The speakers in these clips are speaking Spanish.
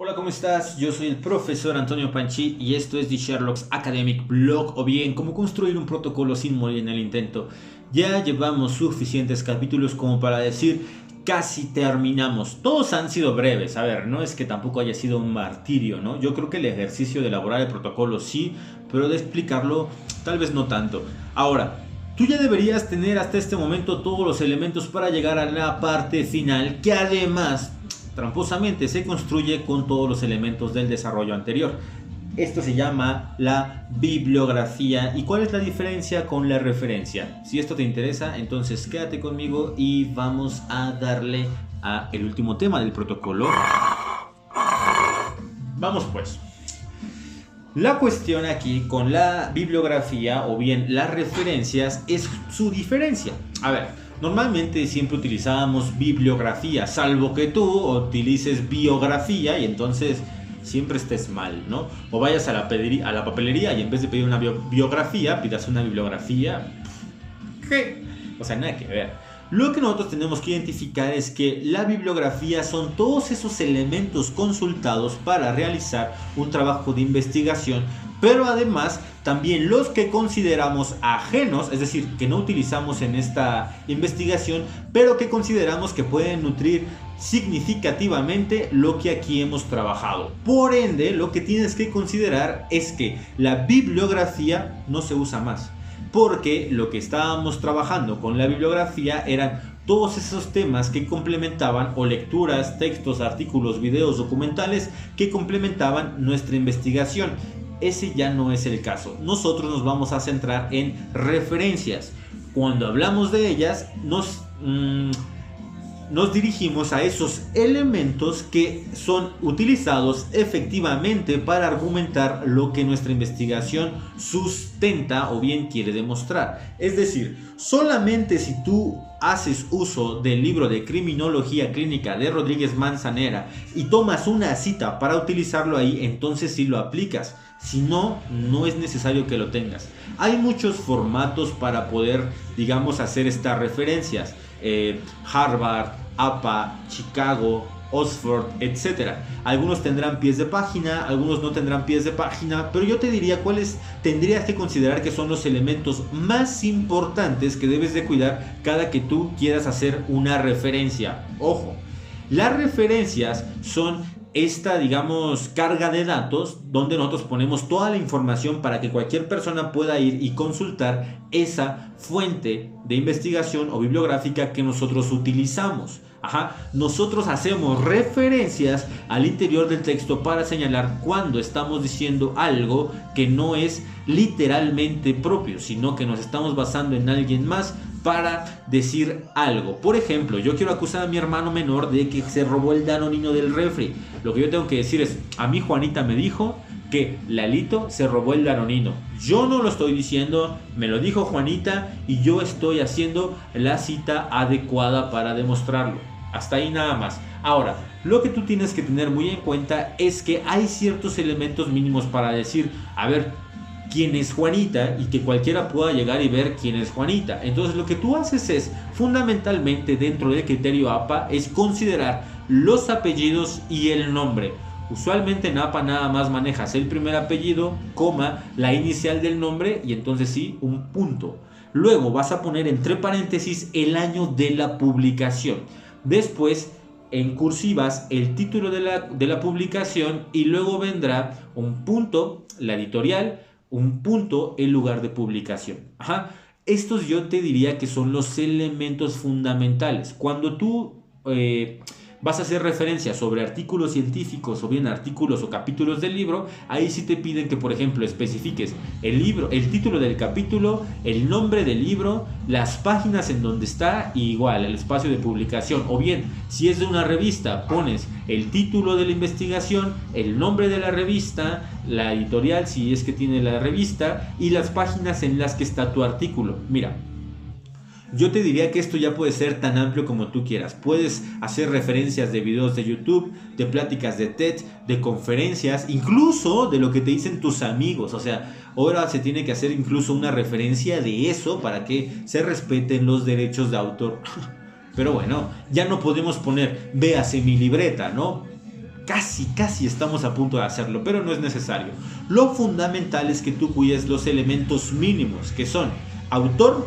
Hola, ¿cómo estás? Yo soy el profesor Antonio Panchi y esto es The Sherlock's Academic Blog, o bien cómo construir un protocolo sin morir en el intento. Ya llevamos suficientes capítulos como para decir casi terminamos. Todos han sido breves, a ver, no es que tampoco haya sido un martirio, ¿no? Yo creo que el ejercicio de elaborar el protocolo sí, pero de explicarlo tal vez no tanto. Ahora, tú ya deberías tener hasta este momento todos los elementos para llegar a la parte final, que además tramposamente se construye con todos los elementos del desarrollo anterior. Esto se llama la bibliografía. ¿Y cuál es la diferencia con la referencia? Si esto te interesa, entonces quédate conmigo y vamos a darle a el último tema del protocolo. Vamos pues. La cuestión aquí con la bibliografía o bien las referencias es su diferencia. A ver, normalmente siempre utilizábamos bibliografía, salvo que tú utilices biografía y entonces siempre estés mal, ¿no? O vayas a la papelería y en vez de pedir una biografía, pidas una bibliografía. ¿Qué? O sea, nada que ver. Lo que nosotros tenemos que identificar es que la bibliografía son todos esos elementos consultados para realizar un trabajo de investigación, pero además también los que consideramos ajenos, es decir, que no utilizamos en esta investigación, pero que consideramos que pueden nutrir significativamente lo que aquí hemos trabajado. Por ende, lo que tienes que considerar es que la bibliografía no se usa más, porque lo que estábamos trabajando con la bibliografía eran todos esos temas que complementaban, o lecturas, textos, artículos, videos, documentales que complementaban nuestra investigación. Ese ya no es el caso. Nosotros nos vamos a centrar en referencias. Cuando hablamos de ellas, nos dirigimos a esos elementos que son utilizados efectivamente para argumentar lo que nuestra investigación sustenta o bien quiere demostrar. Es decir, solamente si tú haces uso del libro de Criminología Clínica de Rodríguez Manzanera y tomas una cita para utilizarlo ahí, entonces sí lo aplicas. Si no, no es necesario que lo tengas. Hay muchos formatos para poder, digamos, hacer estas referencias. Harvard, APA, Chicago, Oxford, etc. Algunos tendrán pies de página, algunos no tendrán pies de página, pero yo te diría cuáles tendrías que considerar que son los elementos más importantes que debes de cuidar cada que tú quieras hacer una referencia. Ojo, las referencias son esta, digamos, carga de datos donde nosotros ponemos toda la información para que cualquier persona pueda ir y consultar esa fuente de investigación o bibliográfica que nosotros utilizamos. Nosotros hacemos referencias al interior del texto para señalar cuando estamos diciendo algo que no es literalmente propio, sino que nos estamos basando en alguien más para decir algo. Por ejemplo, yo quiero acusar a mi hermano menor de que se robó el danonino del refri. Lo que yo tengo que decir es: a mí Juanita me dijo que Lalito se robó el danonino. Yo no lo estoy diciendo, me lo dijo Juanita y yo estoy haciendo la cita adecuada para demostrarlo. Hasta ahí nada más. Ahora, lo que tú tienes que tener muy en cuenta es que hay ciertos elementos mínimos para decir, a ver, quién es Juanita, y que cualquiera pueda llegar y ver quién es Juanita. Entonces lo que tú haces es, fundamentalmente dentro del criterio APA, es considerar los apellidos y el nombre. Usualmente en APA nada más manejas el primer apellido, coma, la inicial del nombre y entonces sí, un punto. Luego vas a poner entre paréntesis el año de la publicación. Después, en cursivas, el título de la publicación, y luego vendrá un punto, la editorial, un punto, el lugar de publicación. Estos yo te diría que son los elementos fundamentales. Cuando tú vas a hacer referencia sobre artículos científicos o bien artículos o capítulos del libro, ahí sí te piden que, por ejemplo, especifiques el libro, el título del capítulo, el nombre del libro, las páginas en donde está y igual el espacio de publicación. O bien, si es de una revista, pones el título de la investigación, el nombre de la revista, la editorial si es que tiene la revista y las páginas en las que está tu artículo. Mira, yo te diría que esto ya puede ser tan amplio como tú quieras. Puedes hacer referencias de videos de YouTube, de pláticas de TED, de conferencias, incluso de lo que te dicen tus amigos. O sea, ahora se tiene que hacer incluso una referencia de eso para que se respeten los derechos de autor. Pero bueno, ya no podemos poner véase mi libreta, ¿no? casi estamos a punto de hacerlo, pero no es necesario. Lo fundamental es que tú cuides los elementos mínimos, que son autor,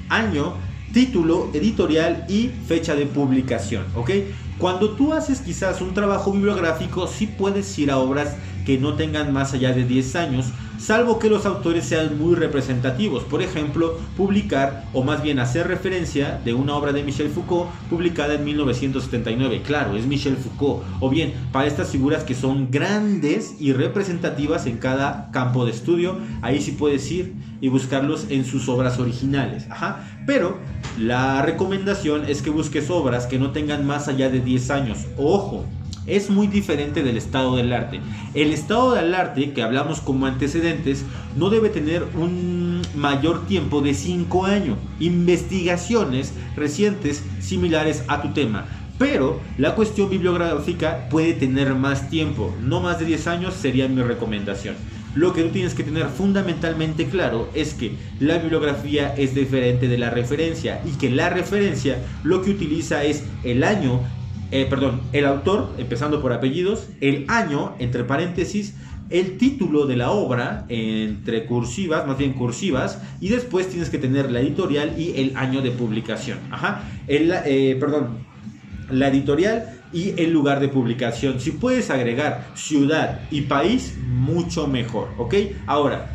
año, título, editorial y fecha de publicación, ¿ok? Cuando tú haces quizás un trabajo bibliográfico, sí puedes ir a obras que no tengan más allá de 10 años, salvo que los autores sean muy representativos. Por ejemplo, publicar o más bien hacer referencia de una obra de Michel Foucault publicada en 1979. Claro, es Michel Foucault. O bien, para estas figuras que son grandes y representativas en cada campo de estudio, ahí sí puedes ir y buscarlos en sus obras originales. Pero la recomendación es que busques obras que no tengan más allá de 10 años. Ojo, es muy diferente del estado del arte. El estado del arte, que hablamos como antecedentes, no debe tener un mayor tiempo de 5 años. Investigaciones recientes similares a tu tema. Pero la cuestión bibliográfica puede tener más tiempo. No más de 10 años sería mi recomendación. Lo que tú tienes que tener fundamentalmente claro es que la bibliografía es diferente de la referencia y que la referencia lo que utiliza es el año, el autor, empezando por apellidos, el año, entre paréntesis, el título de la obra, entre cursivas, más bien cursivas, y después tienes que tener la editorial y el año de publicación. La editorial y el lugar de publicación. Si puedes agregar ciudad y país, mucho mejor, ¿ok? Ahora,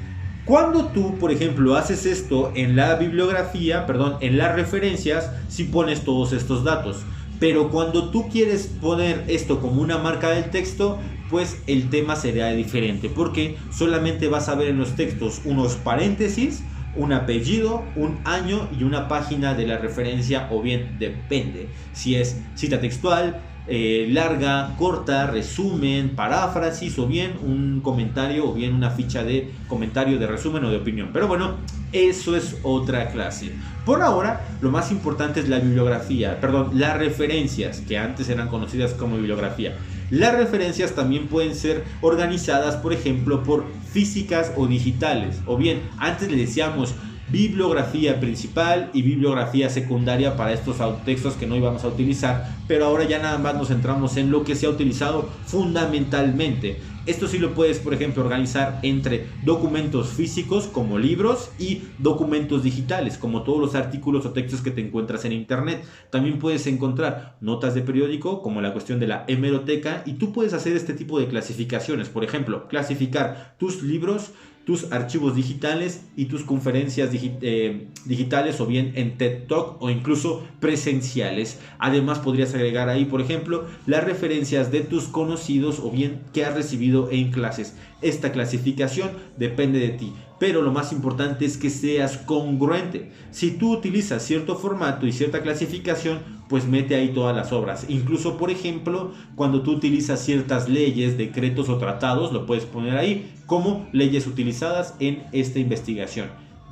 cuando tú, por ejemplo, haces esto en la bibliografía, en las referencias, si pones todos estos datos. Pero cuando tú quieres poner esto como una marca del texto, pues el tema será diferente, porque solamente vas a ver en los textos unos paréntesis, un apellido, un año y una página de la referencia, o bien depende si es cita textual, larga, corta, resumen, paráfrasis, o bien un comentario, o bien una ficha de comentario, de resumen o de opinión. Pero bueno, eso es otra clase. Por ahora, lo más importante es la bibliografía, las referencias, que antes eran conocidas como bibliografía. Las referencias también pueden ser organizadas, por ejemplo, por físicas o digitales. O bien, antes le decíamos bibliografía principal y bibliografía secundaria para estos textos que no íbamos a utilizar, pero ahora ya nada más nos centramos en lo que se ha utilizado fundamentalmente. Esto sí lo puedes, por ejemplo, organizar entre documentos físicos como libros y documentos digitales como todos los artículos o textos que te encuentras en internet. También puedes encontrar notas de periódico como la cuestión de la hemeroteca, y tú puedes hacer este tipo de clasificaciones. Por ejemplo, clasificar tus libros, tus archivos digitales y tus conferencias digitales, o bien en TED Talk o incluso presenciales. Además podrías agregar ahí, por ejemplo, las referencias de tus conocidos o bien que has recibido en clases. Esta clasificación depende de ti, pero lo más importante es que seas congruente. Si tú utilizas cierto formato y cierta clasificación, pues mete ahí todas las obras. Incluso, por ejemplo, cuando tú utilizas ciertas leyes, decretos o tratados, lo puedes poner ahí como leyes utilizadas en esta investigación,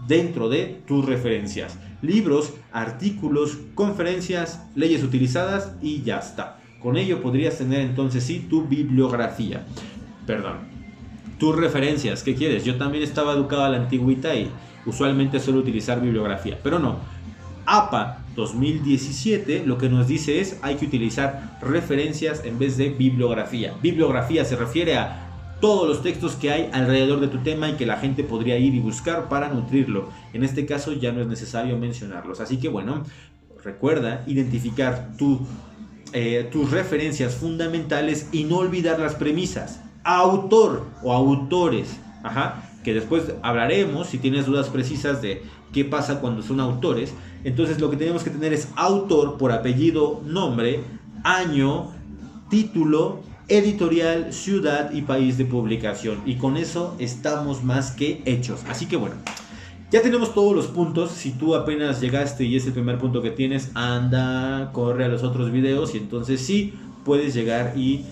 dentro de tus referencias. Libros, artículos, conferencias, leyes utilizadas y ya está. Con ello podrías tener entonces sí tu bibliografía. Tus referencias, ¿qué quieres? Yo también estaba educado a la antigüita y usualmente suelo utilizar bibliografía, pero no. APA 2017 lo que nos dice es hay que utilizar referencias en vez de bibliografía. Bibliografía se refiere a todos los textos que hay alrededor de tu tema y que la gente podría ir y buscar para nutrirlo. En este caso ya no es necesario mencionarlos. Así que bueno, recuerda identificar tus referencias fundamentales y no olvidar las premisas. Autor o autores, que después hablaremos si tienes dudas precisas de qué pasa cuando son autores. Entonces lo que tenemos que tener es autor por apellido, nombre, año, título, editorial, ciudad y país de publicación, y con eso estamos más que hechos. Así que bueno, ya tenemos todos los puntos. Si tú apenas llegaste y es el primer punto que tienes, anda, corre a los otros videos y entonces sí puedes llegar y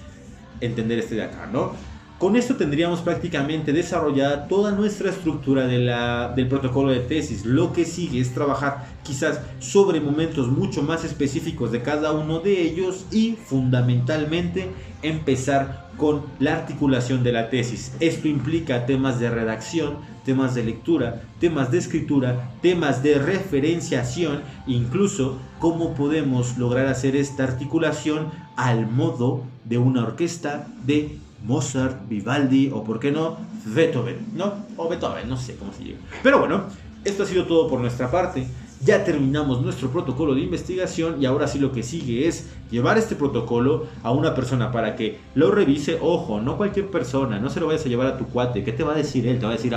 entender este de acá, ¿no? Con esto tendríamos prácticamente desarrollada toda nuestra estructura del protocolo de tesis. Lo que sigue es trabajar quizás sobre momentos mucho más específicos de cada uno de ellos y fundamentalmente empezar con la articulación de la tesis. Esto implica temas de redacción, temas de lectura, temas de escritura, temas de referenciación, incluso cómo podemos lograr hacer esta articulación al modo de una orquesta de Mozart, Vivaldi o por qué no Beethoven, ¿no? O Beethoven, no sé cómo se llama. Pero bueno, esto ha sido todo por nuestra parte. Ya terminamos nuestro protocolo de investigación y ahora sí lo que sigue es llevar este protocolo a una persona para que lo revise. Ojo, no cualquier persona, no se lo vayas a llevar a tu cuate. ¿Qué te va a decir él? Te va a decir,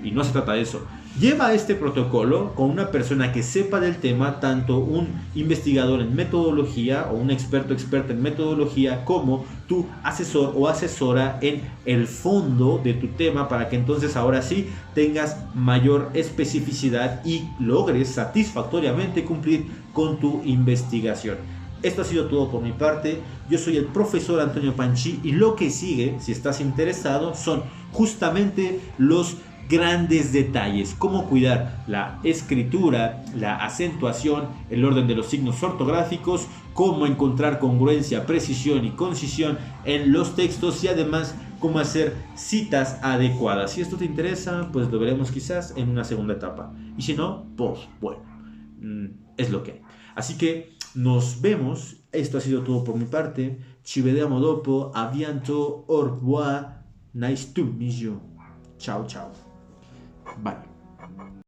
y no se trata de eso. Lleva este protocolo con una persona que sepa del tema, tanto un investigador en metodología o un experta en metodología, como tu asesor o asesora en el fondo de tu tema, para que entonces ahora sí tengas mayor especificidad y logres satisfactoriamente cumplir con tu investigación. Esto ha sido todo por mi parte. Yo soy el profesor Antonio Panchi y lo que sigue, si estás interesado, son justamente los grandes detalles, cómo cuidar la escritura, la acentuación, el orden de los signos ortográficos, cómo encontrar congruencia, precisión y concisión en los textos y además cómo hacer citas adecuadas. Si esto te interesa, pues lo veremos quizás en una segunda etapa. Y si no, pues bueno, es lo que hay. Así que nos vemos. Esto ha sido todo por mi parte. Ci vediamo dopo. A bientôt. Au revoir. Nice to meet you. Chao, chao. Bye.